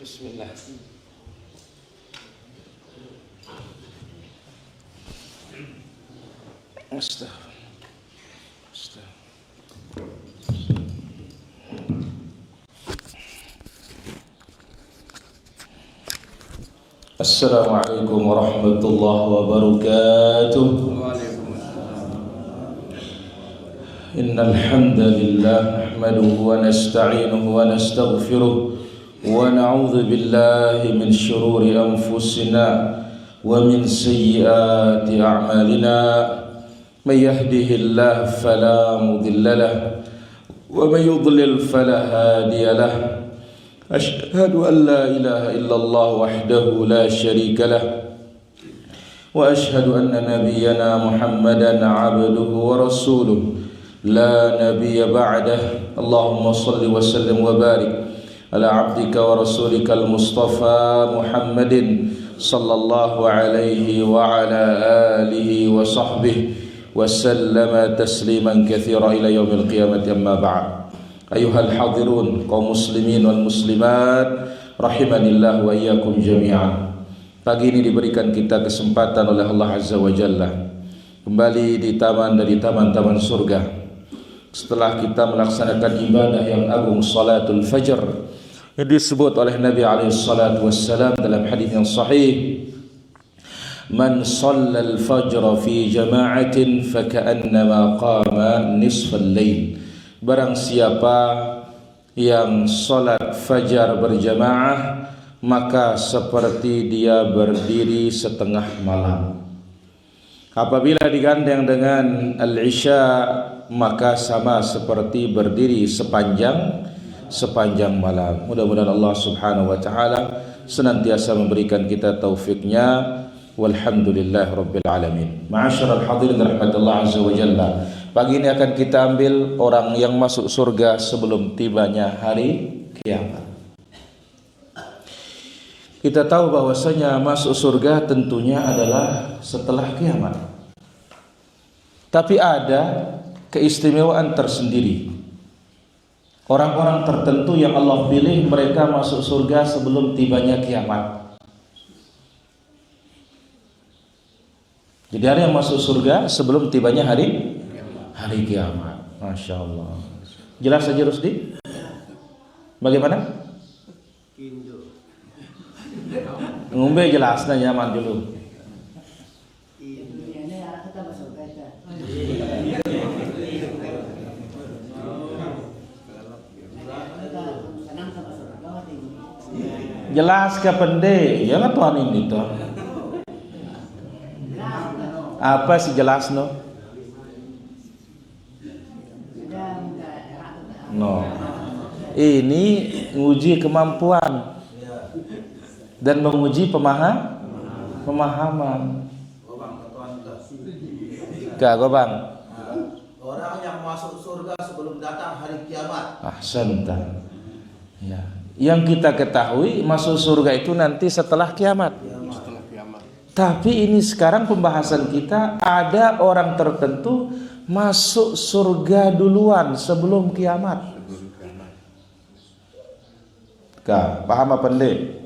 Bismillah. Assalamualaikum warahmatullahi wabarakatuh. Innal hamdalillah nahmaduhu wa nasta'inuhu wa nastaghfiruh wa na'udzu billahi min shururi anfusina wa min sayyiati a'malina. May yahdihillahu fala mudilla lahu wa may yudlil fala hadiya lahu. Ashhadu an la ilaha illallah wahdahu la syarika lahu wa ashhadu anna nabiyyana Muhammadan 'abduhu wa rasuluh la nabiyya ba'dah. Allahumma salli wa sallim wa barik ala 'abdika wa rasulika al-mustafa Muhammadin sallallahu alaihi wa ala alihi wa sahbihi wa sallama tasliman katsira ila yaumil qiyamati. Amma ba'd. Ayuhal hadirun, kaum muslimin wal muslimat rahimanillah wa iyyakum jami'an. Pagi ini diberikan kita kesempatan oleh Allah Azza wa Jalla kembali di taman dari taman-taman surga. Setelah kita melaksanakan ibadah yang agung, salatul fajr, yang disebut oleh Nabi alaihi salatu wassalam dalam hadis yang sahih, man shallal fajra fi jama'atin faka'annama qama nisfal lail. Barang siapa yang salat fajar berjamaah, maka seperti dia berdiri setengah malam. Apabila digandeng dengan al-isya, maka sama seperti berdiri sepanjang malam. Mudah-mudahan Allah Subhanahu wa taala senantiasa memberikan kita taufiknya. Walhamdulillah rabbil alamin. Ma'asyiral hadirin rahmatullah azza wa jalla. Pagi ini akan kita ambil orang yang masuk surga sebelum tibanya hari kiamat. Kita tahu bahwasanya masuk surga tentunya adalah setelah kiamat. Tapi ada keistimewaan tersendiri. Orang-orang tertentu yang Allah pilih, mereka masuk surga sebelum tibanya kiamat. Jadi ada yang masuk surga sebelum tibanya hari kiamat. Masya Allah. Jelas saja Rusdi? Bagaimana? Ngombe jelasnya nyaman dulu. Jelas ke pendek, ya lah Tuhan ini tuh. Apa sih jelas no? No. Ini menguji kemampuan dan menguji pemahaman. Gak bang. Orang yang masuk surga sebelum datang hari kiamat. Ahsanta. Ya. Yang kita ketahui masuk surga itu nanti setelah kiamat. Tapi ini sekarang pembahasan kita, ada orang tertentu masuk surga duluan sebelum kiamat. Kak, paham apa ndek?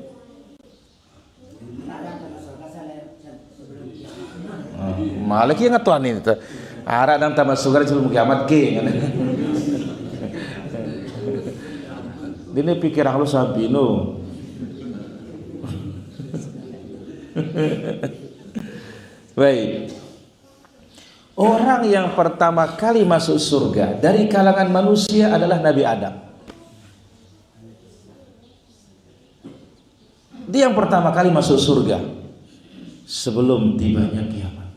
Malah ki ngatuan ini tuh. Ara dan tamat surga sebelum kiamat ke. Ini pikiran lu sabino. Baik. Orang yang pertama kali masuk surga dari kalangan manusia adalah Nabi Adam. Dia yang pertama kali masuk surga sebelum tibanya kiamat.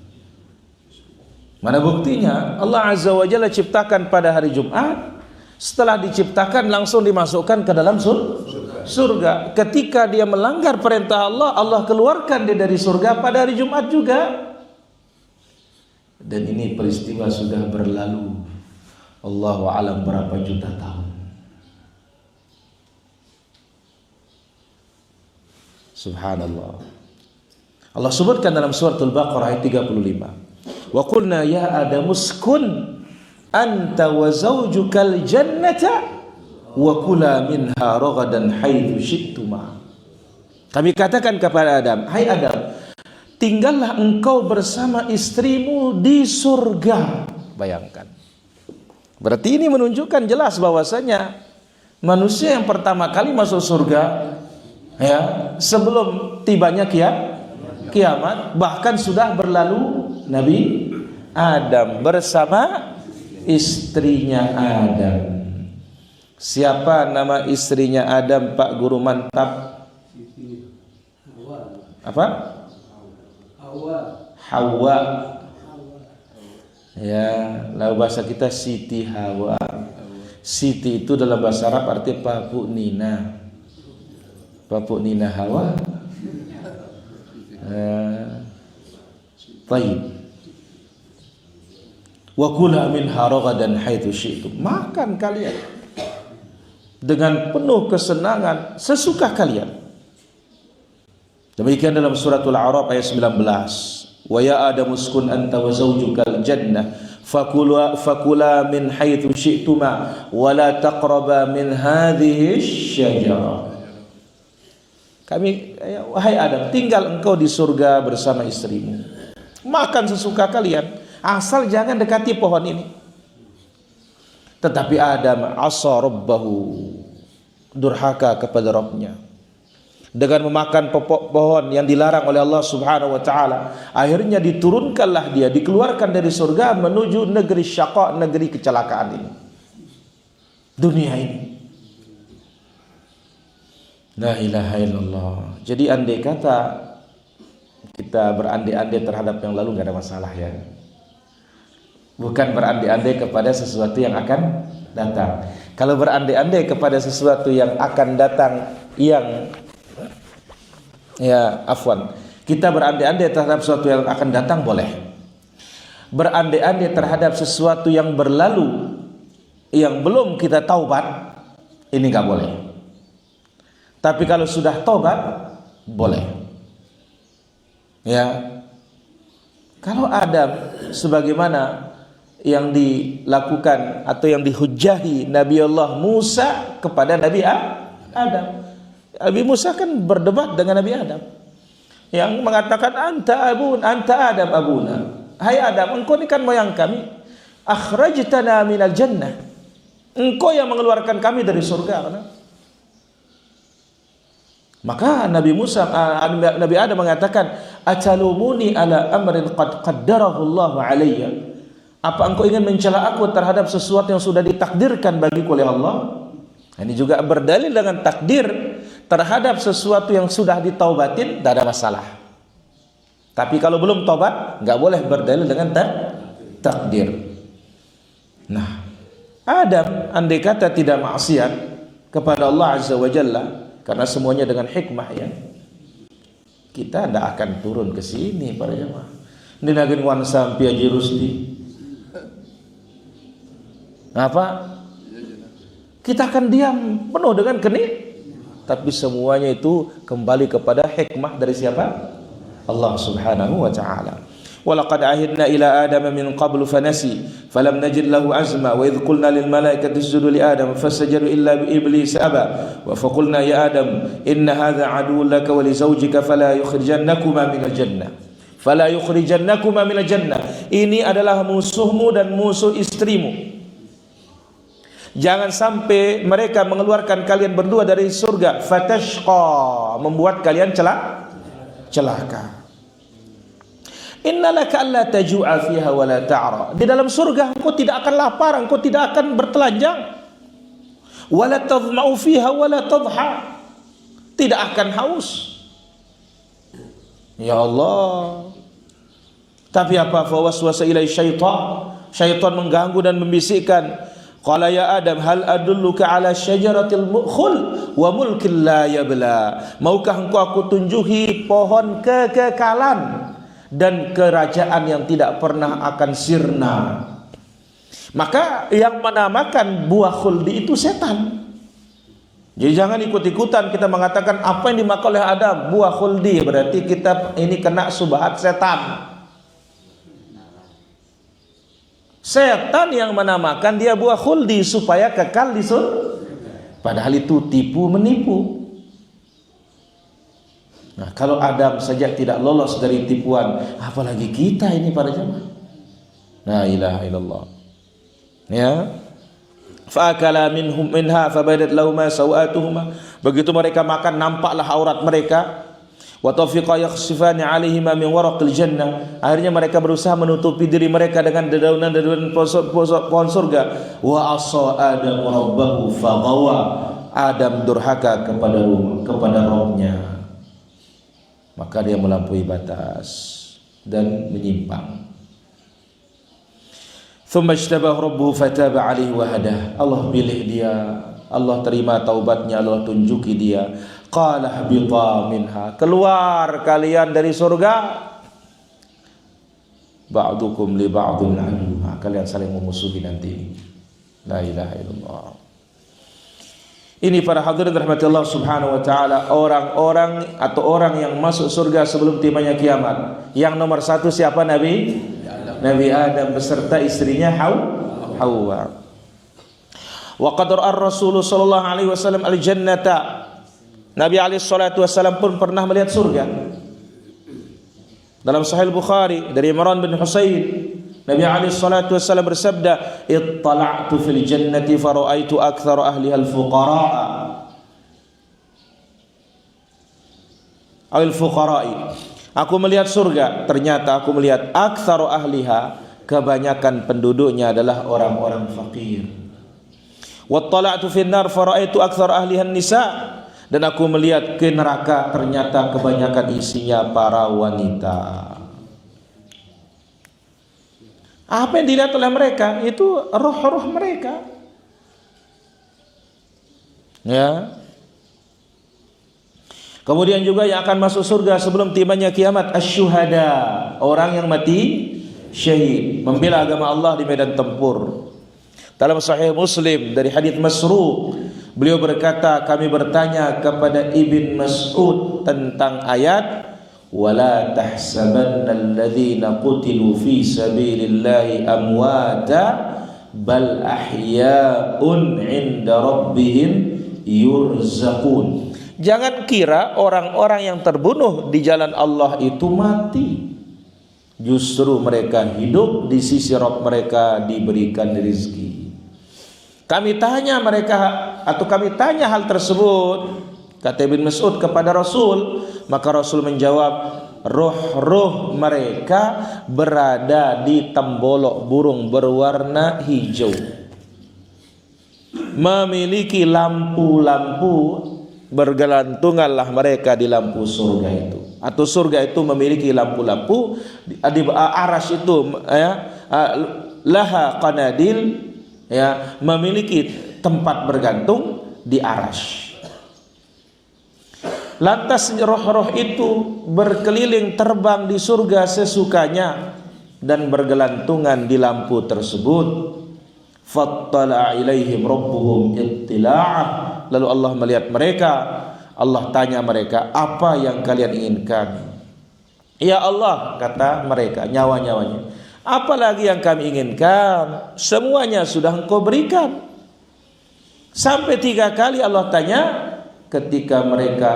Mana buktinya? Allah Azza wa Jalla ciptakan pada hari Jumat. Setelah diciptakan langsung dimasukkan ke dalam surga. Ketika dia melanggar perintah Allah, Allah keluarkan dia dari surga pada hari Jumat juga. Dan ini peristiwa sudah berlalu, Allahu a'lam berapa juta tahun. Subhanallah. Allah sebutkan dalam surat Al-Baqarah ayat 35. Wa qulna ya Adamu uskun anta wa zawjukal jannata wa kula minha ragadan haitsu syi'tuma. Kami katakan kepada Adam, hai Adam, tinggallah engkau bersama istrimu di surga. Bayangkan. Berarti ini menunjukkan jelas bahwasanya manusia yang pertama kali masuk surga, ya, sebelum tibanya kiamat, bahkan sudah berlalu Nabi Adam bersama istrinya Adam. Siapa nama istrinya Adam, Pak Guru mantap? Apa? Hawa. Ya, lalu bahasa kita Siti Hawa. Siti itu dalam bahasa Arab artinya Papuk Nina. Papuk Nina Hawa. Baik. Wa kula minha ragadan haitsu syi'tum. Makan kalian dengan penuh kesenangan sesuka kalian. Demikian dalam suratul A'raf ayat 19. Wa ya Adam uskun anta wa zawjukal jannah fakula min haitsu syi'tuma wa la taqraba min hadhihi syajarah. Wahai Adam, tinggal engkau di surga bersama istrimu. Makan sesuka kalian, asal jangan dekati pohon ini. Tetapi Adam asa rabbahu, durhaka kepada Rabbnya dengan memakan pohon yang dilarang oleh Allah Subhanahu wa taala. Akhirnya diturunkanlah dia, dikeluarkan dari surga menuju negeri syaqa, negeri kecelakaan ini, dunia ini. La ilaha illallah. Jadi andai kata kita berandai-andai terhadap yang lalu nggak ada masalah ya. Bukan berandai-andai kepada sesuatu yang akan datang. Kalau berandai-andai kepada sesuatu yang akan datang, kita berandai-andai terhadap sesuatu yang akan datang boleh. Berandai-andai terhadap sesuatu yang berlalu yang belum kita taubat, ini nggak boleh. Tapi kalau sudah taubat, boleh. Ya, kalau Adam sebagaimana yang dilakukan atau yang dihujjahi Nabi Allah Musa kepada Nabi Adam. Nabi Musa kan berdebat dengan Nabi Adam, yang mengatakan anta Adam abuna. Hai Adam, engkau ini kan moyang kami. Akhrajtana minal jannah. Engkau yang mengeluarkan kami dari surga. Maka Nabi Adam mengatakan, atalumuni ala amrin qad qaddarahu Allah alayya. Apa engkau ingin mencela aku terhadap sesuatu yang sudah ditakdirkan bagiku oleh Allah? Ini juga berdalil dengan takdir terhadap sesuatu yang sudah ditaubatin, tidak ada masalah. Tapi kalau belum taubat, nggak boleh berdalil dengan takdir. Nah, Adam andai kata tidak maksiat kepada Allah Azza wa Jalla, karena semuanya dengan hikmah ya, kita tidak akan turun ke sini para jemaah. Ini nagin wan sampai aja Rusdi. Apa? Kita akan diam penuh dengan kenik. Tapi semuanya itu kembali kepada hikmah dari siapa? Allah Subhanahu wa ta'ala. Walaqad ahidna ila Adam min qablu fanasi falam najid lahu azma wa idh qulna lil malaikati isjudu li Adam fasajadu illa bi iblis aba wa faqulna ya Adam inna hadha aduwwun laka wa li zawjika fala yukhrijannakuma minal jannah. Ini adalah musuhmu dan musuh istrimu. Jangan sampai mereka mengeluarkan kalian berdua dari surga. Fatashqa, membuat kalian celaka. Innalaka alla taju'a fiha wa la ta'ra. Di dalam surga engkau tidak akan lapar, engkau tidak akan bertelanjang. Wa la tadhma'u fiha wa la tadha. Tidak akan haus. Ya Allah. Tapi apa? Fawaswasa ilai syaitan. Syaitan mengganggu dan membisikkan. Qala ya Adam hal adulluka ala syajaratil khul wa mulkin la yabla. Maukah engkau aku tunjuki pohon kekekalan dan kerajaan yang tidak pernah akan sirna. Maka yang menamakan buah khuldi itu setan. Jadi jangan ikut-ikutan kita mengatakan apa yang dimakan oleh Adam buah khuldi, berarti kita ini kena subhat setan. Setan yang menamakan dia buah khuldi supaya kekal di Padahal itu tipu menipu. Nah, kalau Adam saja tidak lolos dari tipuan, apalagi kita ini para jemaah. La ilaha illallah. Ya. Fa'akala minha fabadat lahuma sawatuhuma. Begitu mereka makan, nampaklah aurat mereka. Wa tafiqa yakhsifani 'alaihima min waraqil jannah. Akhirnya mereka berusaha menutupi diri mereka dengan dedaunan-dedaunan pohon surga. Wa asa Adam rabbahu faghawa. Adam durhaka kepada Rabbnya. Maka dia melampaui batas dan menyimpang. Thumma ijtabahu rabbuhu fataba 'alaihi wa hadah. Allah pilih dia, Allah terima taubatnya, Allah tunjuki dia. Qala habita minha. Keluar kalian dari surga. Ba'dukum li ba'din adu. Kalian saling memusuhi nanti. La ilaha illallah. Ini para hadirin rahmati Allah subhanahu wa ta'ala, orang-orang atau orang yang masuk surga sebelum tibanya kiamat. Yang nomor satu siapa? Nabi Adam beserta istrinya Hawa. Wa qad ra'a Rasulullah sallallahu alaihi wasallam al-jannata. Nabi alaihi salatu wasallam pun pernah melihat surga. Dalam Sahih Bukhari dari Imran bin Husain, Nabi alaihi salatu wasallam bersabda, "Ittala'tu fil jannati fara'aitu aktsara ahliha al-fuqara'a." Al-fuqara'i. Aku melihat surga, ternyata aku melihat aktsaru ahliha, kebanyakan penduduknya adalah orang-orang fakir. Wattala'tu fin nar fara'aitu aktsara ahliha nisa, dan aku melihat ke neraka, ternyata kebanyakan isinya para wanita. Apa yang dilihat oleh mereka? Itu roh-roh mereka. Ya. Kemudian juga yang akan masuk surga sebelum tibanya kiamat, asyuhada, orang yang mati syahid, membela agama Allah di medan tempur. Dalam Sahih Muslim dari hadits Masruq, beliau berkata, kami bertanya kepada Ibn Mas'ud tentang ayat wala tahsabanna alladhina qutilu fi sabilillahi amwata bal ahya'un 'inda rabbihim yurzaqun. Jangan kira orang-orang yang terbunuh di jalan Allah itu mati. Justru mereka hidup di sisi Rabb mereka, diberikan rezeki. Kami tanya mereka, atau kami tanya hal tersebut, kata Ibn Mas'ud kepada Rasul, maka Rasul menjawab, roh-roh mereka berada di tembolok burung berwarna hijau, memiliki lampu-lampu, bergelantunganlah mereka di lampu surga itu. Atau surga itu memiliki lampu-lampu, di arasy itu laha qanadil, ya, memiliki tempat bergantung di arasy. Lantas roh-roh itu berkeliling terbang di surga sesukanya dan bergelantungan di lampu tersebut. Fattala ilaihim rabbuhum ittila'ah. Lalu Allah melihat mereka, Allah tanya mereka, apa yang kalian inginkan? Ya Allah, kata mereka, nyawa-nyawanya, apalagi yang kami inginkan? Semuanya sudah Engkau berikan. Sampai 3 kali Allah tanya, ketika mereka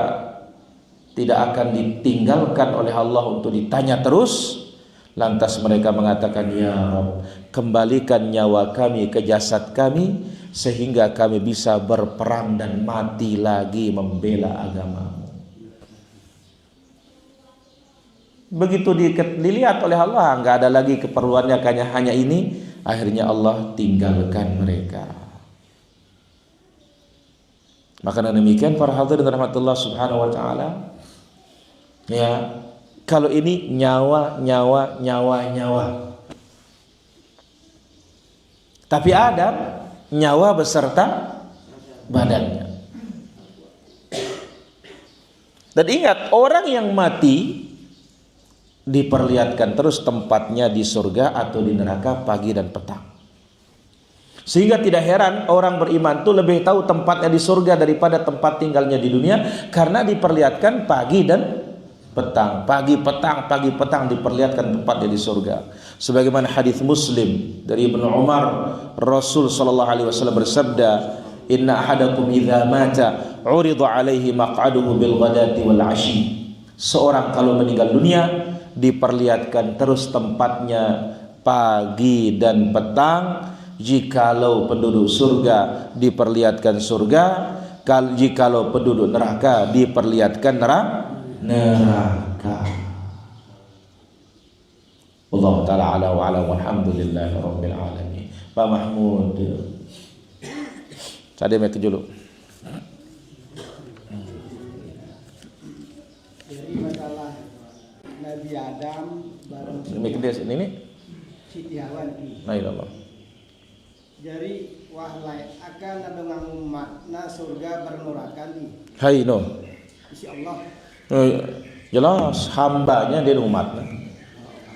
tidak akan ditinggalkan oleh Allah untuk ditanya terus. Lantas mereka mengatakan, ya Rabb, kembalikan nyawa kami ke jasad kami, sehingga kami bisa berperang dan mati lagi membela agama-Mu. Begitu dilihat oleh Allah, enggak ada lagi keperluannya, hanya ini. Akhirnya Allah tinggalkan mereka. Maka demikian para hadirin rahmatullah subhanahu wa ta'ala, ya, kalau ini nyawa. Tapi Adam nyawa beserta badannya. Dan ingat, orang yang mati diperlihatkan terus tempatnya di surga atau di neraka pagi dan petang. Sehingga tidak heran orang beriman itu lebih tahu tempatnya di surga daripada tempat tinggalnya di dunia, karena diperlihatkan pagi dan petang, pagi petang diperlihatkan tempatnya di surga. Sebagaimana hadis Muslim dari Ibnu Umar, Rasul sallallahu alaihi wasallam bersabda, inna ahadakum idza mata urida alaihi maq'aduhu bil ghadati wal 'ashi. Seorang kalau meninggal dunia diperlihatkan terus tempatnya pagi dan petang. Jikalau penduduk surga diperlihatkan surga, jikalau penduduk neraka diperlihatkan neraka. Allah taala ala wa ala walhamdulillahi rabbil alamin. Pak Mahmud tadi mai dulu. Jadi masalah Nabi Adam bareng Ini Siti Hawa nah Allah. Jadi wahlai akan dengan umatna surga bernurakan nih. Hai no. Insya Allah. Jelas hambanya dia umatnya.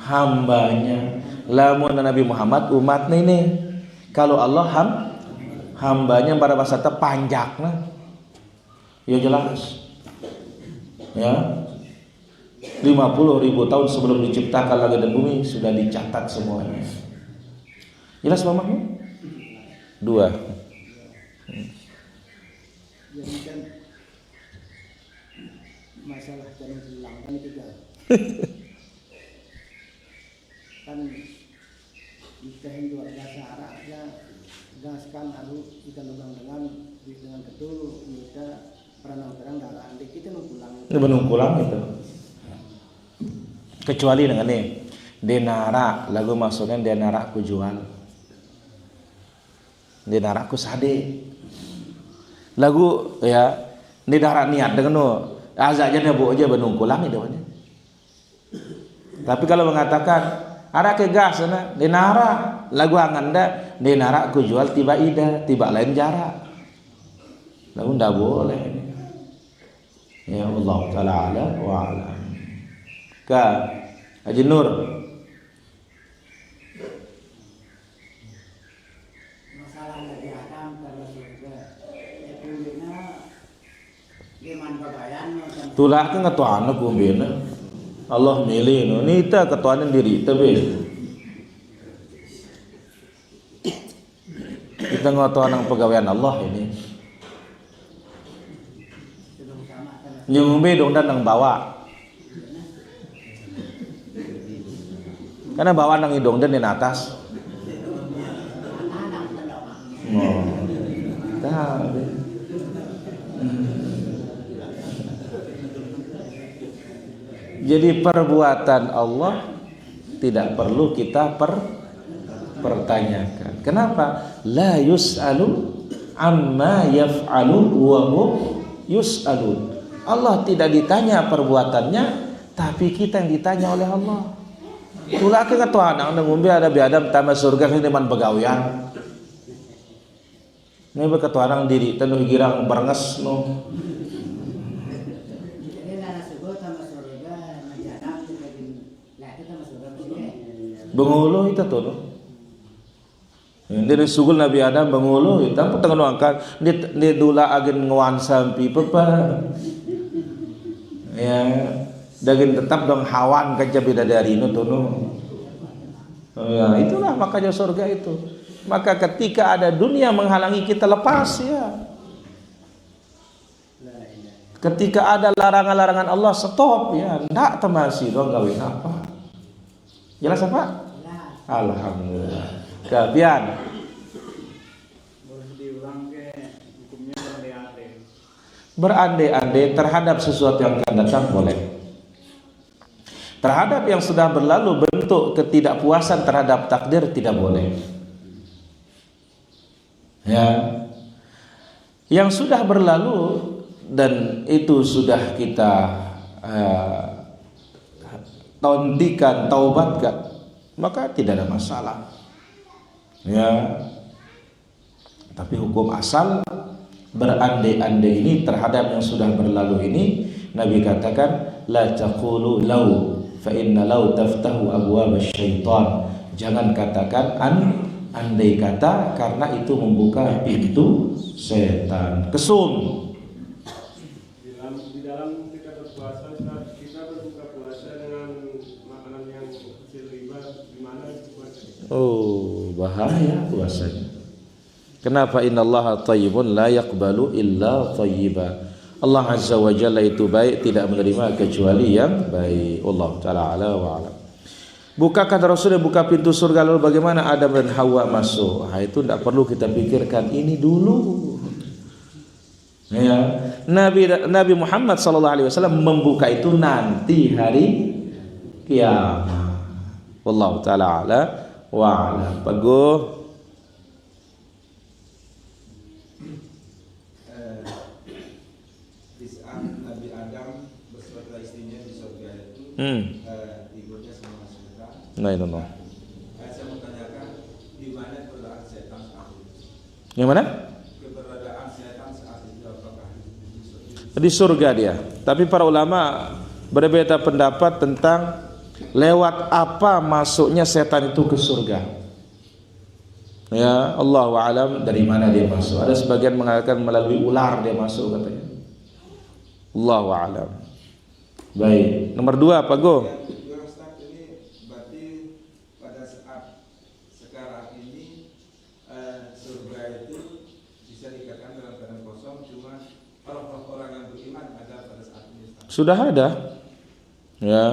Hambanya. Lamun Nabi Muhammad umatnya ini. Kalau Allah hambanya pada masa panjakna. Ya jelas. Ya. 50.000 tahun sebelum diciptakan langit dan bumi sudah dicatat semuanya. Jelas Pak Mahmud? 2. Jadi kan masalah jalan hilang kan itu kan kita Hindu biasa arahnya gaskan aduh kita lubang dengan betul kita pernah darah andik kita menunggulang itu. Kecuali dengan nih denara lagu maksudnya denara aku jual. Denara aku sade. Lagu ya denara niat dengan no azaknya dia bawa aja benungkulang itu aja. Tapi kalau mengatakan ada ke gas sana denara lagu anganda denara aku jual tiba ida tiba lain jarak. Lagu ndak boleh. Ya Allah taala ala wa ala. Ka Haji Nur masalah Nabi Adam kalau surga itu liman bagayan tulak ke ketuaan kumbina Allah milih no nita ketuaan diri tapi kita ngotoan ang pegawaian Allah ini nyumbe dong dan nang bawa karena bawa nang hidung dan di atas jadi perbuatan Allah tidak perlu kita pertanyakan. Kenapa? La yus'alu amma yaf'alu wa hum yus'alun. Allah tidak ditanya perbuatannya, tapi kita yang ditanya oleh Allah. Itulah ketua anak ngombe ada biadam tama surga ini man begawian. Ini ketua anak diri tenuh girang berenges no. Bengulu itu tuh. Dari sugul Nabi Adam bengulu itu apa tengah angkat di dula agen nguan sampai pepa. Ya, daging tetap dong hawan kerja bidadari itu tuh. Ya, itulah makanya surga itu. Maka ketika ada dunia menghalangi kita lepas ya. Ketika ada larangan-larangan Allah stop ya, ndak temasi dong gawin apa. Jelas apa? Alhamdulillah. Kemudian berandai-andai terhadap sesuatu yang akan datang boleh. Terhadap yang sudah berlalu bentuk ketidakpuasan terhadap takdir tidak boleh. Ya. Yang sudah berlalu dan itu sudah kita tondikan, taubatkan, maka tidak ada masalah. Ya. Tapi hukum asal berandai-andai ini terhadap yang sudah berlalu ini Nabi katakan la taqulu law fa inna law taftahu abwaab syaitan. Jangan katakan andai kata karena itu membuka pintu setan. Kesum. Di dalam kita berpuasa, kita berbuka puasa dengan makanan yang kecil riba, di mana puasa? Oh, bahaya puasanya. Kenapa? Innallaha thayyibun la yaqbalu illa thayyiba. Allah Azza wa Jalla itu baik, tidak menerima kecuali yang baik. Allah taala ala wa alam. Bukakan Rasul buka pintu surga, lalu bagaimana Adam dan Hawa masuk? Itu tidak perlu kita pikirkan, ini dulu. Ya, Nabi Muhammad sallallahu alaihi wasallam membuka itu nanti hari kiamat. Wallahu taala ala wa alam. Bagus. Nabi Adam beserta istrinya di surga itu tidurnya sama surga. No. Saya mau tanyakan di mana keberadaan setan saat itu? Yang mana? Keberadaan setan saat itu apakah di surga? Di surga dia. Tapi para ulama berbeda pendapat tentang lewat apa masuknya setan itu ke surga. Ya, Allahu a'lam dari mana dia masuk. Ada sebagian mengatakan melalui ular dia masuk katanya. Allahu a'lam. Baik, nomor 2 apa Go? Yang Ustaz, ini berarti pada saat sekarang ini surga itu bisa dikatakan dalam keadaan kosong, cuma orang-orang yang beriman ada pada saat ini Ustaz. Sudah ada. Ya,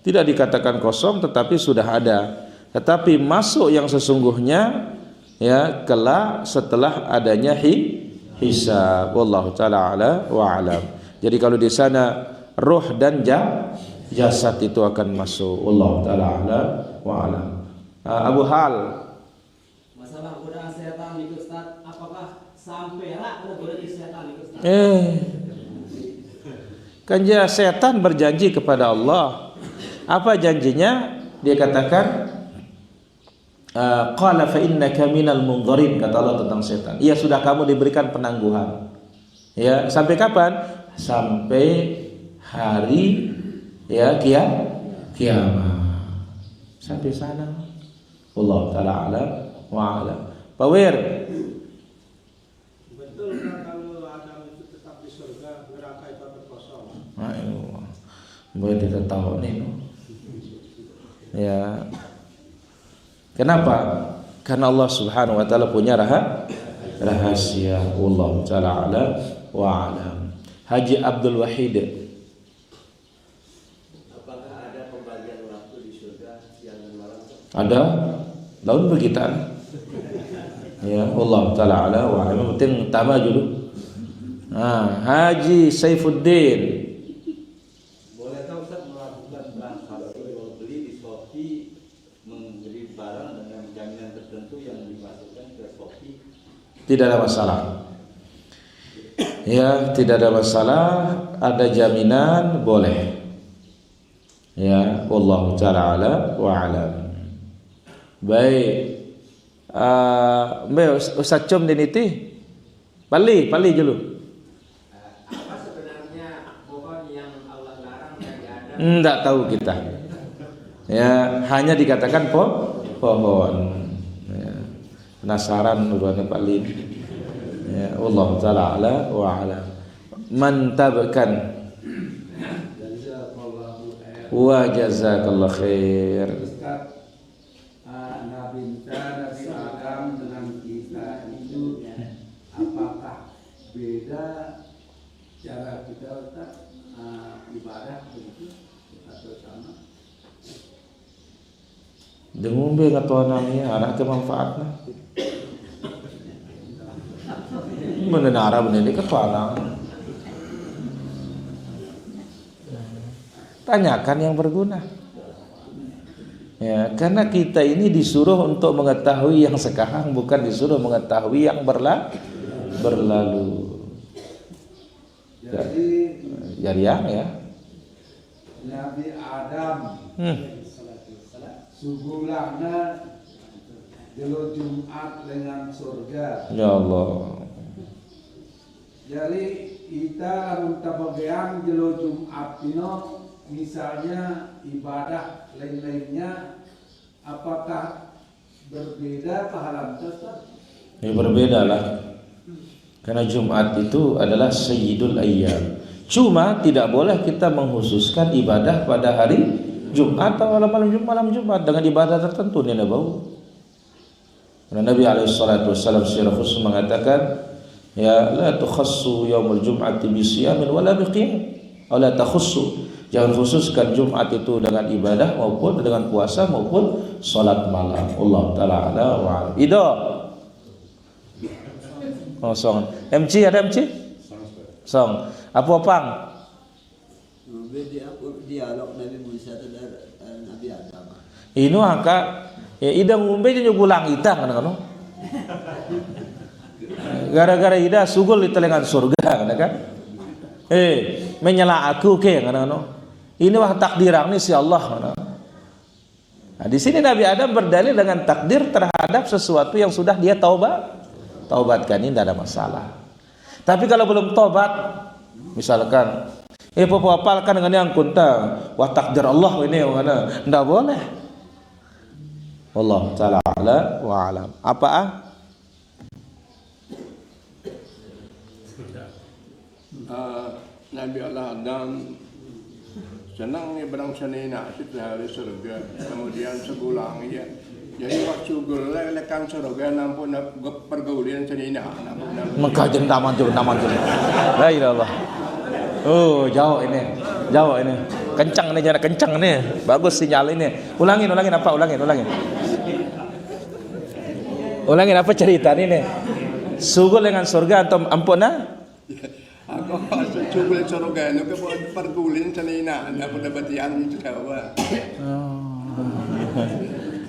tidak dikatakan kosong tetapi sudah ada. Tetapi masuk yang sesungguhnya ya kelak setelah adanya hisab. Wallahu taala ala wa alam. Jadi kalau di sana roh dan jasad itu akan masuk. Wallahu taala ala wa alam. Abu Hal. Masalah godaan setan itu Ustaz, apakah sampailah ada godaan setan itu Ustaz? Kan setan berjanji kepada Allah. Apa janjinya? Dia katakan qala fa innaka minal munzirin, kata Allah tentang setan. Iya, sudah kamu diberikan penangguhan. Ya, sampai kapan? Sampai hari ya kiamat. Sampai sana. Allah taala ala wa ala. Pak Wir. Betul kan kalau Adam itu tetap di surga, neraka itu akan kosong. Boleh kita tahu nih. Ya. Kenapa? Karena Allah Subhanahu wa taala punya rahasia. Wallahu taala ala wa alam. Haji Abdul Wahid. Apakah ada pembagian waktu di surga siang dan malam? Ada. Laun begitu. Ya, Allah taala ala wa alam. Penting utama dulu. Haji Saifuddin. Boleh tahu Ustaz melakukan transaksi jual beli di Shopee, membeli barang dengan jaminan tertentu yang dimasukkan ke Shopee? Tidak ada masalah. Ya, tidak ada masalah, ada jaminan boleh. Ya, wallahu taala ala wa alam. Baik. Ustaz Com diniti. Pali dulu. Apa sebenarnya pohon yang Allah larang dari Adam? Enggak tahu kita. Ya, hanya dikatakan pohon. Ya. Penasaran urusan Pak Lin. Ya, Allah taala ala wa alam. Mantabkan wa jazakallahu khair. Nabi Adam dengan kita itu apakah beda cara kita ibadah begitu atau sama? Dengung be ngatuanangnya anak kemanfaatna. Menenara benih ketuanang. Tanyakan yang berguna. Ya, karena kita ini disuruh untuk mengetahui yang sekarang, bukan disuruh mengetahui yang berlalu. Jadi yang ya. Nabi Adam subulahna jelo Jumat dengan surga. Ya Allah. Jadi kita minta bagian jelo Jumat dino, misalnya ibadah lain-lainnya, apakah berbeda pahala Ustaz? Ya berbeda lah. Karena Jumat itu adalah Sayyidul Ayyam. Cuma tidak boleh kita menghususkan ibadah pada hari Jumat atau malam Jumat dengan ibadah tertentu, ini bau. Karena Nabi SAW secara khusus mengatakan, ya la tukhassu yaumul jum'ati bisiyamin wala biqiyam, la takhussu, jangan khususkan Jumat itu dengan ibadah maupun dengan puasa maupun salat malam. Allah taala ala wa alam. Ido. Oh, song. MC ada MC? Song. Apa pang? Dialog Nabi Musa dan Nabi Adam. Inu angka ya idang umbe jeung gulang itang kan. Gara-gara ida sugul di telengan surga kan. Menyela aku ke kan. Ini wah takdirang ni si Allah kan. Nah, di sini Nabi Adam berdalil dengan takdir terhadap sesuatu yang sudah dia taubatkan, ini tidak ada masalah. Tapi kalau belum taubat, misalkan apalkan dengan yang kunta wah takdir Allah ini mana, tidak boleh. Allah taala ala wa alam. Apa Nabi Allah Adam senang ni barang senina setelah hari surga, kemudian segulang ya. Jadi waktu gula lekan surga nampun pergaulan senina mengkajen daman tu. La ilallah. Oh, jauh ini. Kencang nih, jangan kencang nih. Bagus sinyal ini. Ulangin apa? Ulangin apa cerita ini? Sugul dengan surga atau ampuna? Ako sugul surga no ke pergaulan senina nampun dapatian itu kawa.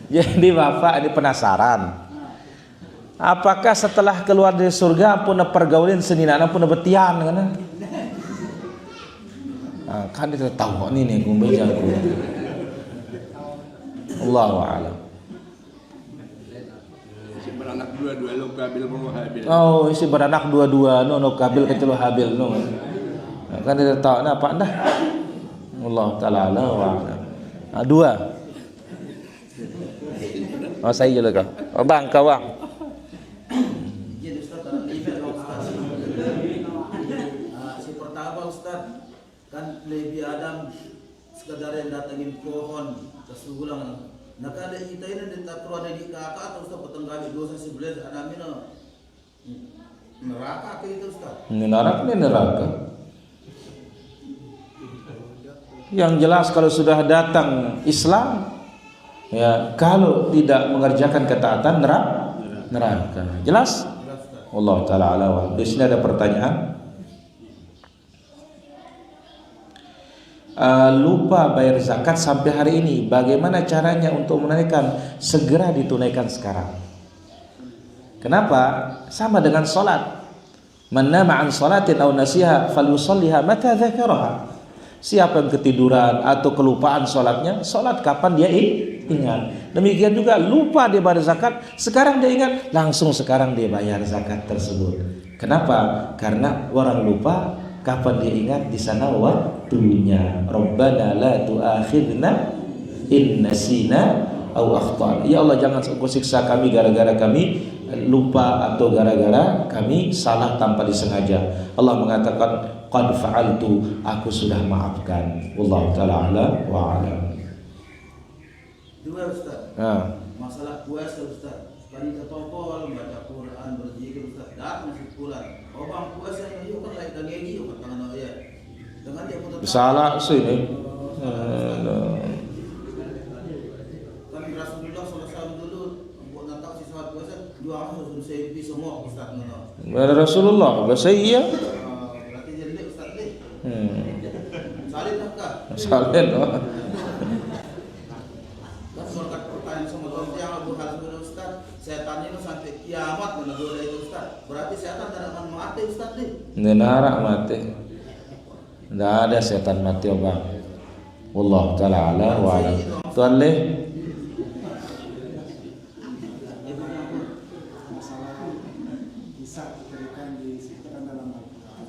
Jadi Bapak ini penasaran. Apakah setelah keluar dari surga pun pergaulan senina pun betian kan? Nah, kan dia tahu ni gumbe jago. Allahu a'lam. Si beranak dua-dua lo kabil habil. Oh, si beranak dua-dua no kabil kecil habil no. Nah, kan dia tahu apa dah. Allah taala ala wa a'lam. Nah, dua. Oh, saya juga. Oh, bang, kawang. Si pertama Ustaz, kan Nabi Adam sekadar yang datangin pohon kesugulang. Nah kada kita ini ditaruh ada di kakak atau Ustaz petenggali dosa sebelah adamina neraka ke itu Ustaz? Neraka. Yang jelas kalau sudah datang Islam, ya kalau tidak mengerjakan ketaatan neraka. Jelas? Allah taala ala wa. Di sini ada pertanyaan. Lupa bayar zakat sampai hari ini, bagaimana caranya untuk menunaikan? Segera ditunaikan sekarang. Kenapa? Sama dengan salat. Man nama an salatin aw nasiha falyusalliha mata dzakaraha. Siapa yang ketiduran atau kelupaan salatnya, salat kapan dia ingat. Demikian juga lupa dia bayar zakat, sekarang dia ingat, langsung sekarang dia bayar zakat tersebut. Kenapa? Karena orang lupa kapan dia ingat, di sana waktunya. Rabbana la tu'akhidna in nasina aw akhtana. Ya Allah, jangan engkau siksa kami gara-gara kami lupa atau gara-gara kami salah tanpa disengaja. Allah mengatakan qad fa'altu, aku sudah maafkan. Wallahu taala ala wa alam. Dua Ustaz. Masalah puasa Ustaz. Sekali ke toko membaca Quran, berzikir Ustaz, datang masih pulang. Oh bang puasa ini kan lain dan ngaji kata tangan ya. Dengan dia pun Salah sini. Kan Rasulullah SAW dulu buat Natal si salat puasa dua orang suruh saya pergi semua Ustaz ngono. Rasulullah bahasa iya. Berarti jadi Ustaz ni. Salin dah kah? Salin. Berkat pertanyaan sama orang yang Abu Hazim Ustaz, setan ini sampai kiamat menegur itu Ustaz. Berarti setan tidak akan mati Ustaz ni. Nenarak mati. Tidak ada setan mati bang. Wallahu taala ala wa alam. Tuan leh. Kisah diberikan disebutkan dalam Al-Quran.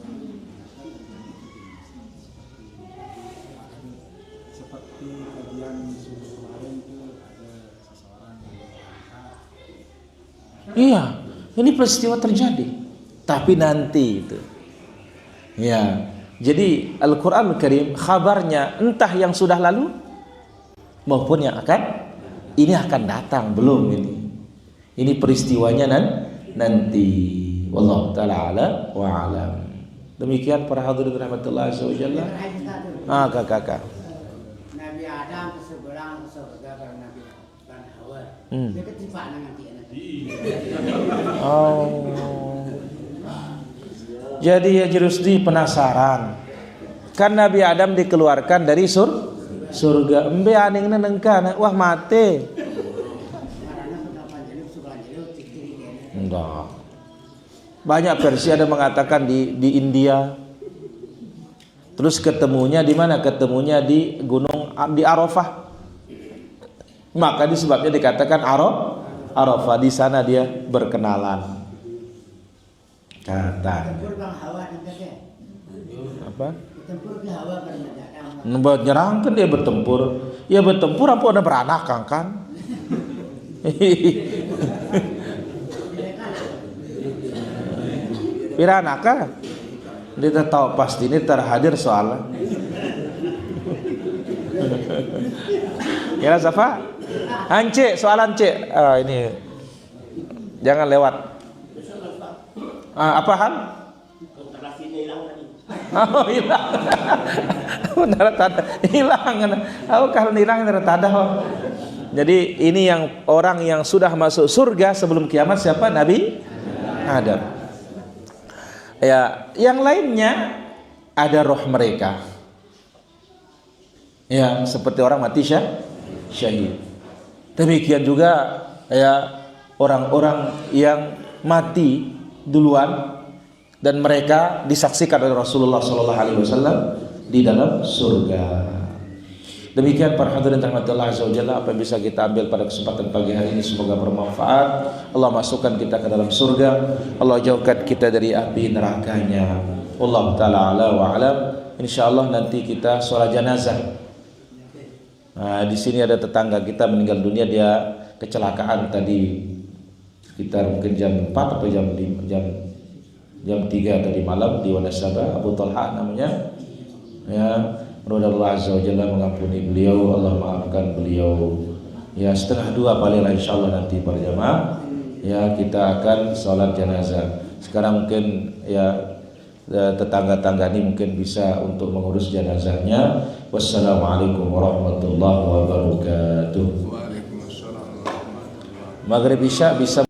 Seperti kajian subuh kemarin itu ada seseorang yang Iya, ini peristiwa terjadi. Tapi nanti itu. Ya. Jadi Al-Quran Al-Karim khabarnya entah yang sudah lalu maupun yang akan datang, belum ini. Ini peristiwanya nanti. Wallahu taala ala wa alam. Demikian para hadirin rahmatullah subhanahu. Kakak. Nabi Adam seberang surga bareng Nabi Hawa. Dia ketipak nanti. Jadi ya Rusdi penasaran. Kan Nabi Adam dikeluarkan dari surga. Embe aningna nengkana wah mate. Enggak. Banyak versi ada mengatakan di India. Terus ketemunya di mana? Ketemunya di gunung di Arafah. Maka disebabnya dikatakan Arafah. Di sana dia berkenalan. Kata. Apa? Nyerang kan dia bertempur. Ya bertempur apa ada beranak kan? Piranaka dia tahu pasti ini terhadir soalnya. Ya Safa, Ance soalan C. Ini jangan lewat. Apa hal? Oh hilang. Benar tanda hilang. Kalau hilang tanda. Jadi ini yang orang yang sudah masuk surga sebelum kiamat siapa? Nabi Adam. Ya, yang lainnya ada roh mereka. Ya, seperti orang mati syahid. Demikian juga ya orang-orang yang mati duluan dan mereka disaksikan oleh Rasulullah SAW di dalam surga. Demikian para hadirin rahmatullah azza wajalla apa yang bisa kita ambil pada kesempatan pagi hari ini semoga bermanfaat. Allah masukkan kita ke dalam surga. Allah jauhkan kita dari api nerakanya. Wallahu taala ala wa alam. Insyaallah nanti kita sholat jenazah. Nah, di sini ada tetangga kita meninggal dunia, dia kecelakaan tadi sekitar mungkin jam 4 atau jam 3 tadi malam di Wanasaba. Abu Talha namanya. Ya, mudah-mudahan Allah azza wa jalla mengampuni beliau, Allah maafkan beliau. Ya, 1:30 paling insyaallah nanti para jamaah ya kita akan sholat jenazah. Sekarang mungkin ya tetangga-tangga ini mungkin bisa untuk mengurus jenazahnya. Wassalamualaikum warahmatullahi wabarakatuh. Waalaikumsalam warahmatullahi wabarakatuh. Maghrib Isya bisa